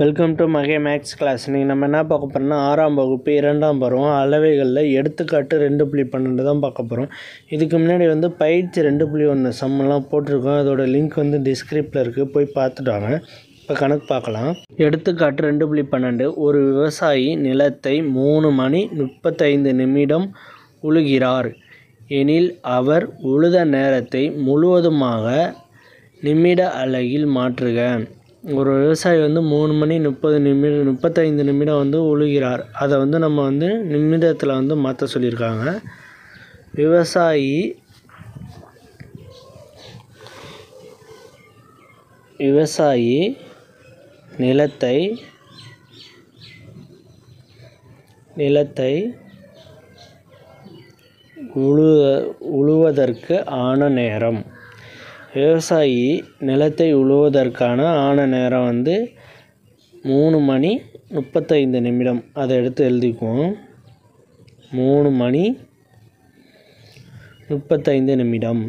Welcome to மகே maths class. நீங்கள் நம்ம என்ன பார்க்க போகிறோம்னா 6ஆம் வகுப்பு 2ஆம் பருவம் அளவைகளில் எடுத்துக்காட்டு 2.12 தான் பார்க்க போகிறோம். இதுக்கு முன்னாடி பயிற்சி 2.1 சம்மெல்லாம் போட்டிருக்கோம். அதோட லிங்க் டிஸ்கிரிப்டில் இருக்குது, போய் பார்த்துட்டு வாங்க. இப்போ கணக்கு பார்க்கலாம். எடுத்துக்காட்டு 2.12. ஒரு விவசாயி நிலத்தை 3 மணி 35 நிமிடம் உழுகிறார் எனில் அவர் உழுத நேரத்தை முழுவதுமாக நிமிட அலகில் மாற்றுக. ஒரு விவசாயி 3 மணி 35 நிமிடம் உழுகிறார். அதை நம்ம நிமிடத்தில் மாற்ற சொல்லியிருக்காங்க. விவசாயி நிலத்தை உழுவதற்கு ஆன நேரம். விவசாயி நிலத்தை உழுவதற்கான ஆன நேரம் 3 மணி 35 நிமிடம். அதை எடுத்து எழுதிக்குவோம். 3 மணி 35 நிமிடம்.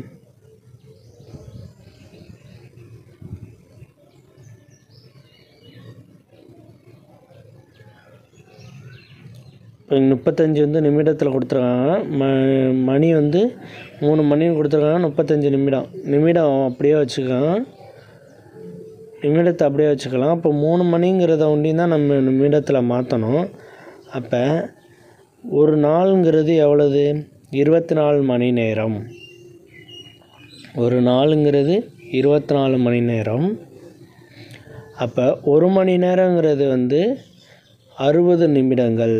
இப்போ 35 நிமிடத்தில் கொடுத்துருக்காங்க. மணி 3 மணின்னு கொடுத்துருக்காங்க. 35 நிமிடம் அப்படியே வச்சுக்கலாம். நிமிடத்தை அப்படியே வச்சுக்கலாம். அப்போ 3 மணிங்கிறத தான் நம்ம நிமிடத்தில் மாற்றணும். அப்போ ஒரு நாளுங்கிறது எவ்வளவு? 24 மணி நேரம். ஒரு நாளுங்கிறது 24 மணி நேரம். அப்போ ஒரு மணி நேரங்கிறது 60 நிமிடங்கள்.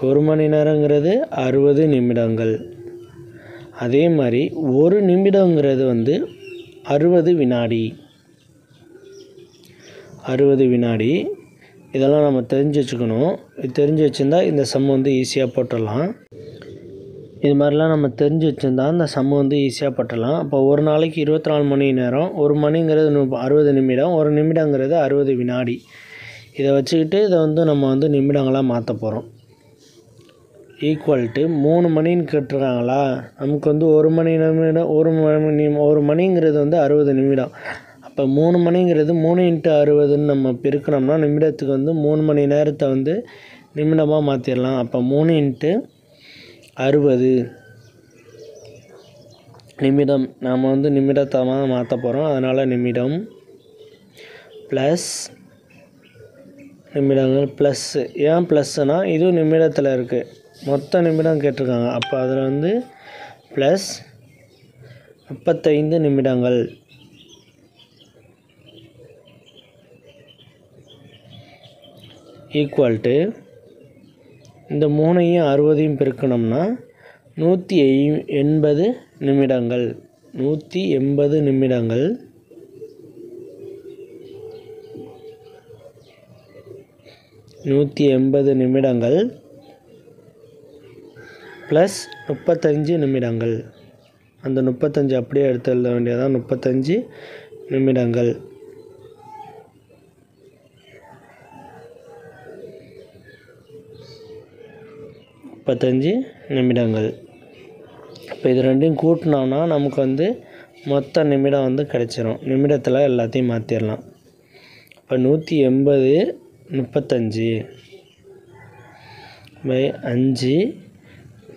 ஒரு மணி நேரங்கிறது 60 நிமிடங்கள். அதே மாதிரி ஒரு நிமிடங்கிறது 60 வினாடி. 60 வினாடி. இதெல்லாம் நம்ம தெரிஞ்சு வச்சுக்கணும். தெரிஞ்சு வச்சுருந்தா இந்த சம் ஈஸியாக போட்டுடலாம். இது மாதிரிலாம் நம்ம தெரிஞ்சு வச்சுருந்தா இந்த சம் ஈஸியாக போட்டுடலாம். அப்போ ஒரு நாளைக்கு 24 மணி நேரம். ஒரு மணிங்கிறது 60 நிமிடம். ஒரு நிமிடங்கிறது 60 வினாடி. இதை வச்சுக்கிட்டு இதை நம்ம நிமிடங்களாக மாற்ற போகிறோம். ஈக்குவல் டு 3 மணின்னு கேட்டிருக்காங்களா? நமக்கு ஒரு மணி நிமிடம். ஒரு மணிங்கிறது 60 நிமிடம். அப்போ 3 மணிங்கிறது 3 × 60ன்னு நம்ம பெருக்கணும்னா நிமிடத்துக்கு 3 மணி நேரத்தை நிமிடமாக மாற்றிடலாம். அப்போ 3 × 60 நிமிடம். நாம் நிமிடத்தமாக மாற்ற போகிறோம். அதனால் நிமிடம் ப்ளஸ் நிமிடங்கள் ப்ளஸ். ஏன் ப்ளஸ்னால் இதுவும் நிமிடத்தில் இருக்குது. மொத்த நிமிடம் கேட்டிருக்காங்க. அப்போ அதில் ப்ளஸ் 35 நிமிடங்கள் ஈக்குவல் டு இந்த 3ஐயும் 60ஐயும் பெருக்கணும்னா 180 நிமிடங்கள். 180 நிமிடங்கள். 180 நிமிடங்கள் ப்ளஸ் 35 நிமிடங்கள். அந்த 35 அப்படியே எடுத்து எழுத வேண்டியதான். 35 நிமிடங்கள். இப்போ இது ரெண்டையும் கூட்டினோம்னா நமக்கு மொத்த நிமிடம் கிடைச்சிரும். நிமிடத்தில் எல்லாத்தையும் மாற்றிடலாம். இப்போ 180 35 பை 5.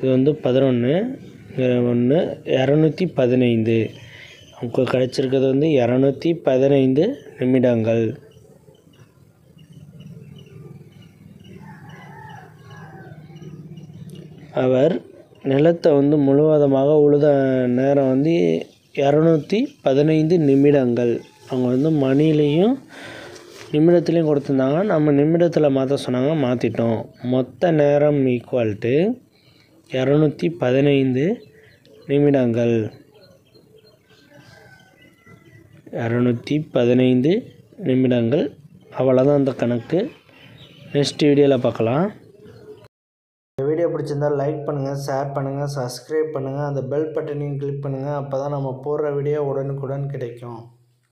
இது 11 1 215. நமக்கு கிடைச்சிருக்கிறது 215 நிமிடங்கள். அவர் நிலத்தை முழுவதுமாக உழுத நேரம் 215 நிமிடங்கள். அவங்க மணிலையும் நிமிடத்துலேயும் கொடுத்துருந்தாங்க. நம்ம நிமிடத்தில் மாற்ற சொன்னாங்க, மாற்றிட்டோம். மொத்த நேரம் ஈக்குவல் டு 215 நிமிடங்கள். 215 நிமிடங்கள். அவ்வளோதான் அந்த கணக்கு. நெக்ஸ்ட் வீடியோவில் பார்க்கலாம். இந்த வீடியோ பிடிச்சிருந்தால் லைக் பண்ணுங்கள், ஷேர் பண்ணுங்கள், சப்ஸ்கிரைப் பண்ணுங்கள், அந்த பெல் பட்டனையும் கிளிக் பண்ணுங்கள். அப்போ தான் நம்ம போடுற வீடியோ உடனுக்குடன் கிடைக்கும்.